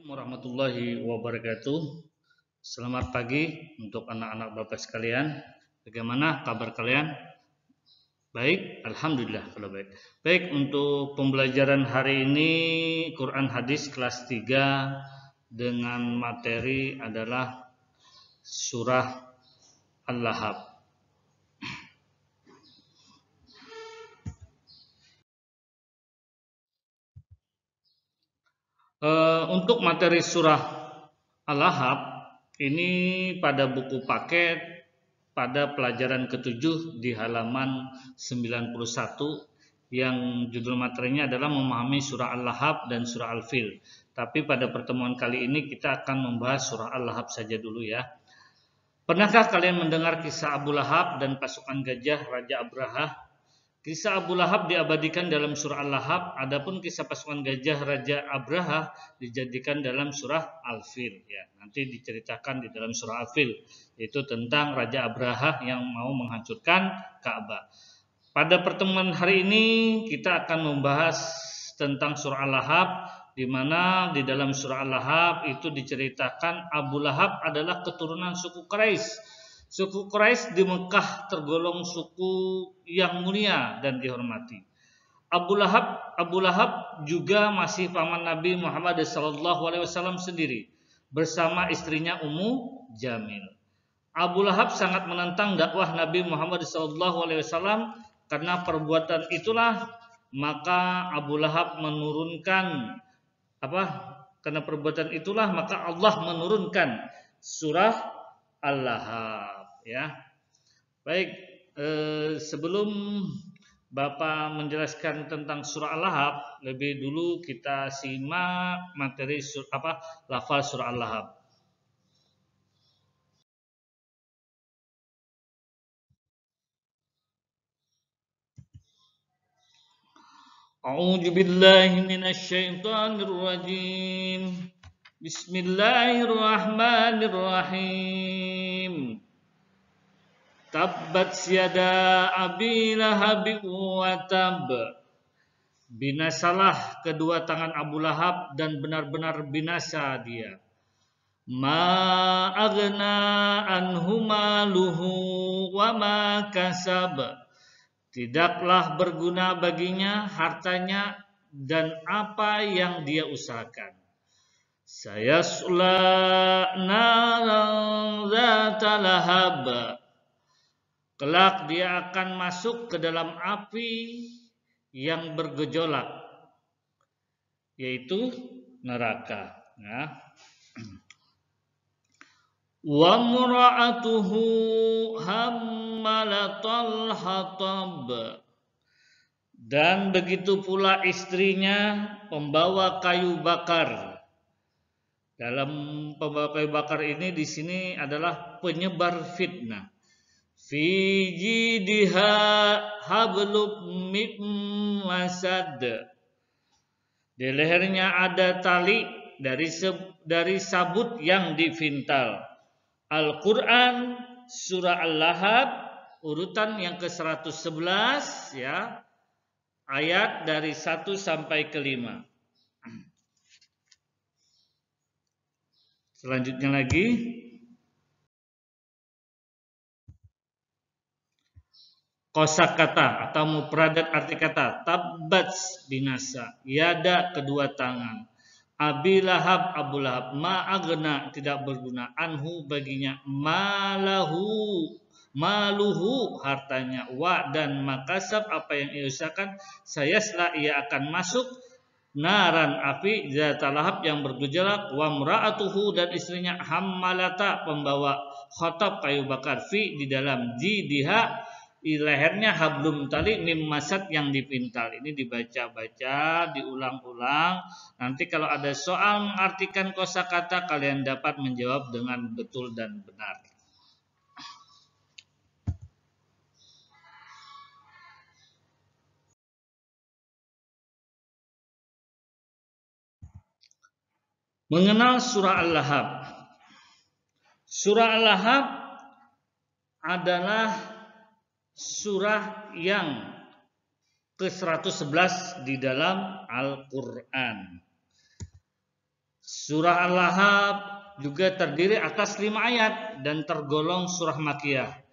Warahmatullahi wabarakatuh. Selamat pagi untuk anak-anak Bapak sekalian. Bagaimana kabar kalian? Baik, alhamdulillah kalau baik. Baik, untuk pembelajaran hari ini Quran Hadis kelas 3 dengan materi adalah surah Al-Lahab. Untuk materi surah Al-Lahab ini pada buku paket pada pelajaran ke-7 di halaman 91 yang judul materinya adalah memahami surah Al-Lahab dan surah Al-Fil. Tapi pada pertemuan kali ini kita akan membahas surah Al-Lahab saja dulu ya. Pernahkah kalian mendengar kisah Abu Lahab dan pasukan gajah Raja Abraha? Kisah Abu Lahab diabadikan dalam surah Al-Lahab, adapun kisah pasukan gajah Raja Abraha dijadikan dalam surah Al-Fil. Ya, nanti diceritakan di dalam surah Al-Fil, yaitu tentang Raja Abraha yang mau menghancurkan Ka'bah. Pada pertemuan hari ini kita akan membahas tentang surah Al-Lahab, di mana di dalam surah Al-Lahab itu diceritakan Abu Lahab adalah keturunan suku Quraisy. Suku Quraisy di Mekah tergolong suku yang mulia dan dihormati. Abu Lahab juga masih paman Nabi Muhammad SAW sendiri bersama istrinya Ummu Jamil. Abu Lahab sangat menentang dakwah Nabi Muhammad SAW karena perbuatan itulah maka Abu Lahab menurunkan karena perbuatan itulah maka Allah menurunkan surah Al-Lahab. Ya, baik. Sebelum Bapak menjelaskan tentang surah Al-Lahab, lebih dulu kita simak materi lafal surah Al-Lahab. A'udzu billahi minasy syaithanir rajim. Bismillahirrahmanirrahim. Tabbat yada abi lahab wa tab. Binasalah kedua tangan Abu Lahab dan benar-benar binasa dia. Ma aghna anhu maluhu wa ma kasab. Tidaklah berguna baginya hartanya dan apa yang dia usahakan. Sayasla naran dzata lahab. Kelak dia akan masuk ke dalam api yang bergejolak, yaitu neraka. Ya. Wa mura'atuhu hammalatal hatab. Dan begitu pula istrinya pembawa kayu bakar. Dalam pembawa kayu bakar ini di sini adalah penyebar fitnah. Fi jidha hablum min masad. Di lehernya ada tali dari sabut yang divintal. Al-Quran surah Al-Lahab urutan yang ke-111 ya. Ayat dari 1 sampai ke 5. Selanjutnya lagi kosakata atau mufradat arti kata tabbat binasa, yada kedua tangan, Abi Lahab Abu Lahab, ma agna tidak berguna, anhu baginya, maluhu hartanya, wa dan makasab apa yang ia usahakan, sayasla ia akan masuk naran api zata lahab yang bergejolak, wa mra'atuhu dan istrinya hammalata pembawa khotab kayu bakar, fi di dalam jidiha di lehernya hablum tali mim masad yang dipintal. Ini dibaca-baca, diulang-ulang. Nanti kalau ada soal mengartikan kosakata kalian dapat menjawab dengan betul dan benar. Mengenal surah Al-Lahab. Surah Al-Lahab adalah surah yang ke-111 di dalam Al-Quran. Surah Al-Lahab juga terdiri atas 5 ayat dan tergolong surah Makkiyah.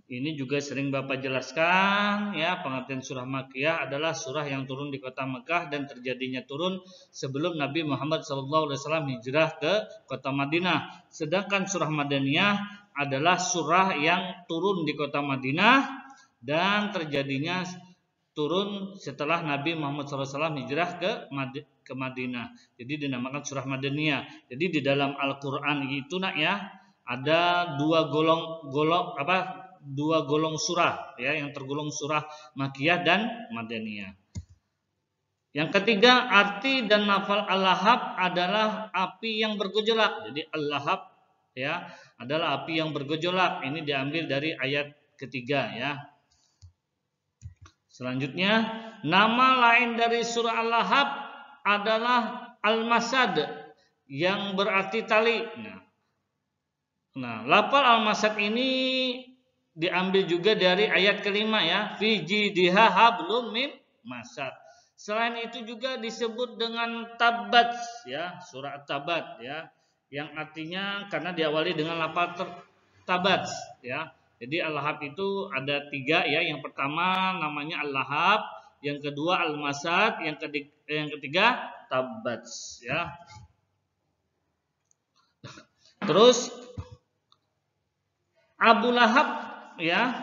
Ini juga sering Bapak jelaskan ya, pengertian surah Makkiyah adalah surah yang turun di kota Mekah dan terjadinya turun sebelum Nabi Muhammad SAW hijrah ke kota Madinah. Sedangkan surah Madaniyah adalah surah yang turun di kota Madinah dan terjadinya turun setelah Nabi Muhammad SAW hijrah ke Madinah. Jadi dinamakan surah Madaniyah. Jadi di dalam Al-Qur'an itu nak ya, ada dua golong surah ya, yang tergolong surah Makkiyah dan Madaniyah. Yang ketiga, arti dan lafal Al-Lahab adalah api yang bergejolak. Jadi Al-Lahab ya adalah api yang bergejolak. Ini diambil dari ayat ketiga ya. Selanjutnya, nama lain dari surah Al-Lahab adalah Al-Masad yang berarti tali. Nah, lafal Al-Masad ini diambil juga dari ayat kelima ya, fi jidha hablum min masad. Selain itu juga disebut dengan Tabbat ya, surah Tabbat ya, yang artinya karena diawali dengan lafal Tabbat ya. Jadi Al-Lahab itu ada 3 ya. Yang pertama namanya Al-Lahab, yang kedua Al-Masad, yang ketiga Tabbat ya. Terus Abu Lahab ya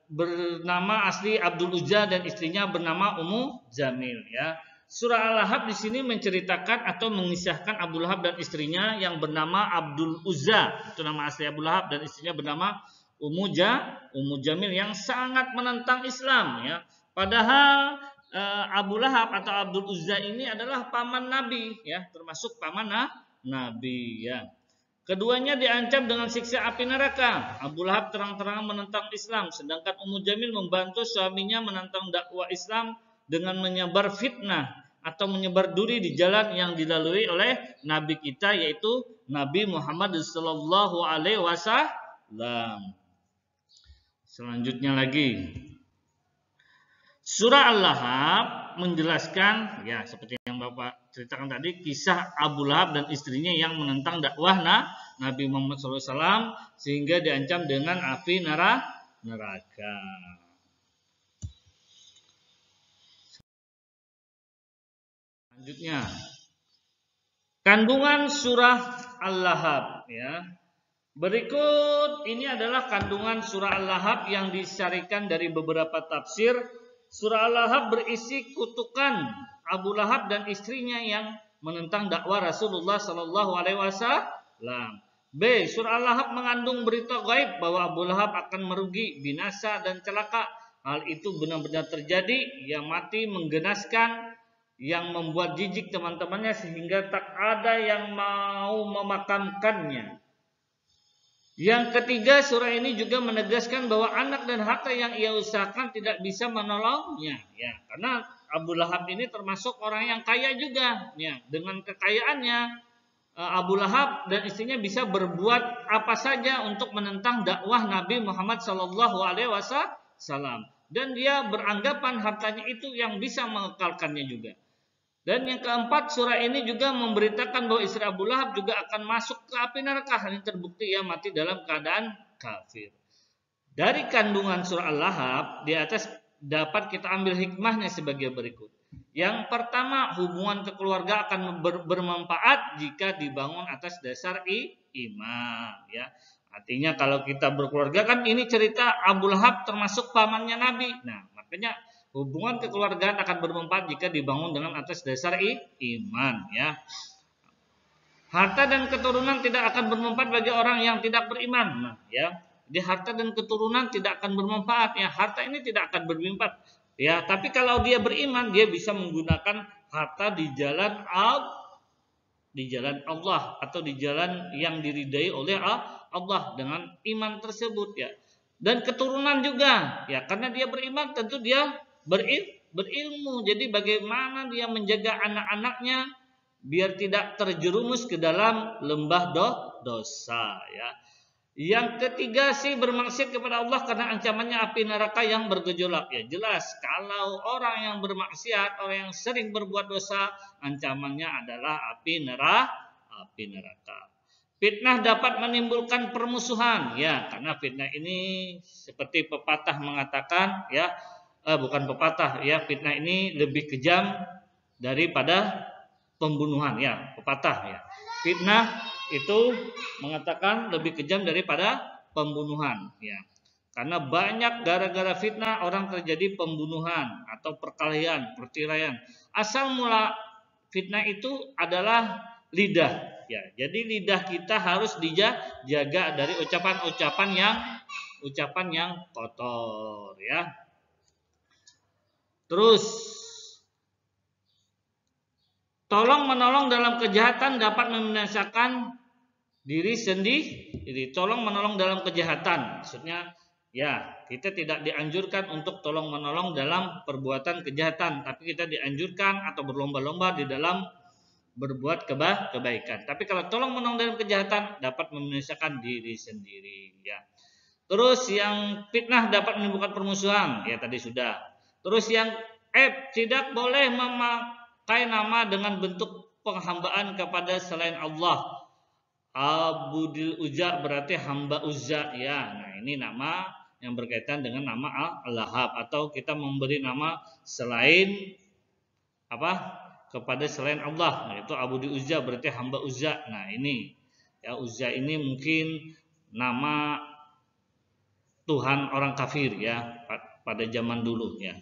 bernama asli Abdul Uzza dan istrinya bernama Ummu Jamil ya. Surah Al-Lahab di sini menceritakan atau mengisahkan Abu Lahab dan istrinya yang bernama Abdul Uzza, itu nama asli Abu Lahab, dan istrinya bernama Ummu Jamil yang sangat menentang Islam ya. Padahal Abu Lahab atau Abdul Uzza ini adalah paman Nabi ya, termasuk paman Nabi ya. Keduanya diancam dengan siksa api neraka. Abu Lahab terang-terangan menentang Islam, sedangkan Ummu Jamil membantu suaminya menentang dakwah Islam dengan menyebar fitnah atau menyebar duri di jalan yang dilalui oleh Nabi kita, yaitu Nabi Muhammad SAW. Selanjutnya lagi, surah Al-Lahab menjelaskan ya seperti yang Bapak ceritakan tadi, kisah Abu Lahab dan istrinya yang menentang dakwah Nabi Muhammad SAW sehingga diancam dengan api neraka. Selanjutnya, kandungan surah Al-Lahab ya. Berikut ini adalah kandungan surah Al-Lahab yang disyarikan dari beberapa tafsir. Surah Al-Lahab berisi kutukan Abu Lahab dan istrinya yang menentang dakwah Rasulullah SAW. B. Surah Al-Lahab mengandung berita gaib bahwa Abu Lahab akan merugi, binasa dan celaka. Hal itu benar-benar terjadi. Ia mati menggenaskan, yang membuat jijik teman-temannya sehingga tak ada yang mau memakamkannya. Yang ketiga, surah ini juga menegaskan bahwa anak dan harta yang ia usahakan tidak bisa menolongnya ya, karena Abu Lahab ini termasuk orang yang kaya juga ya. Dengan kekayaannya Abu Lahab dan istrinya bisa berbuat apa saja untuk menentang dakwah Nabi Muhammad SAW, dan dia beranggapan hartanya itu yang bisa mengekalkannya juga. Dan yang keempat, surah ini juga memberitakan bahwa istri Abu Lahab juga akan masuk ke api neraka. Ini terbukti ia mati dalam keadaan kafir. Dari kandungan surah Al-Lahab di atas dapat kita ambil hikmahnya sebagai berikut. Yang pertama, hubungan keluarga akan bermanfaat jika dibangun atas dasar iman ya. Artinya kalau kita berkeluarga, kan ini cerita Abu Lahab termasuk pamannya Nabi. Nah, makanya hubungan kekeluargaan akan bermanfaat jika dibangun dengan atas dasar iman ya. Harta dan keturunan tidak akan bermanfaat bagi orang yang tidak beriman. Nah, ya. Di harta dan keturunan tidak akan bermanfaat ya. Harta ini tidak akan bermanfaat ya, tapi kalau dia beriman, dia bisa menggunakan harta di jalan Allah atau di jalan yang diridai oleh Allah dengan iman tersebut ya. Dan keturunan juga ya, karena dia beriman tentu dia berilmu. Jadi bagaimana dia menjaga anak-anaknya biar tidak terjerumus ke dalam lembah dosa ya. Yang ketiga sih bermaksiat kepada Allah karena ancamannya api neraka yang bergejolak. Ya jelas kalau orang yang bermaksiat, orang yang sering berbuat dosa, ancamannya adalah api neraka. Fitnah dapat menimbulkan permusuhan, ya karena fitnah ini seperti pepatah mengatakan, ya bukan pepatah, ya fitnah ini lebih kejam daripada pembunuhan, ya pepatah, ya. Fitnah itu mengatakan lebih kejam daripada pembunuhan, ya. Karena banyak gara-gara fitnah orang terjadi pembunuhan atau perkelahian, pertiraian. Asal mula fitnah itu adalah lidah, ya. Jadi lidah kita harus dijaga dari ucapan yang kotor, ya. Terus tolong menolong dalam kejahatan dapat membinasakan diri sendiri. Tolong menolong dalam kejahatan, maksudnya ya kita tidak dianjurkan untuk tolong menolong dalam perbuatan kejahatan, tapi kita dianjurkan atau berlomba-lomba di dalam berbuat kebaikan. Tapi kalau tolong menolong dalam kejahatan dapat membinasakan diri sendiri, ya. Terus yang fitnah dapat menimbulkan permusuhan, ya tadi sudah. Terus yang tidak boleh memakai nama dengan bentuk penghambaan kepada selain Allah. Abudil Uzza berarti hamba Uzza, ya. Nah, ini nama yang berkaitan dengan nama Al-Lahab, atau kita memberi nama selain kepada selain Allah, yaitu Abudil Uzza berarti hamba Uzza. Nah, ini ya Uzza ini mungkin nama Tuhan orang kafir, ya pada zaman dulu, ya.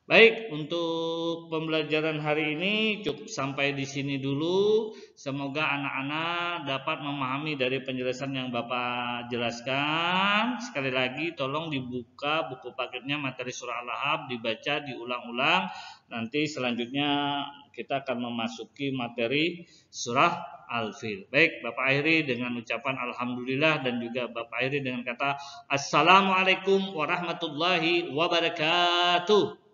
Baik, untuk pembelajaran hari ini cukup sampai di sini dulu. Semoga anak-anak dapat memahami dari penjelasan yang Bapak jelaskan. Sekali lagi tolong dibuka buku paketnya materi surah Al-Lahab, dibaca, diulang-ulang. Nanti selanjutnya kita akan memasuki materi surah Al-Fil. Baik, Bapak akhiri dengan ucapan alhamdulillah dan juga Bapak akhiri dengan kata assalamualaikum warahmatullahi wabarakatuh.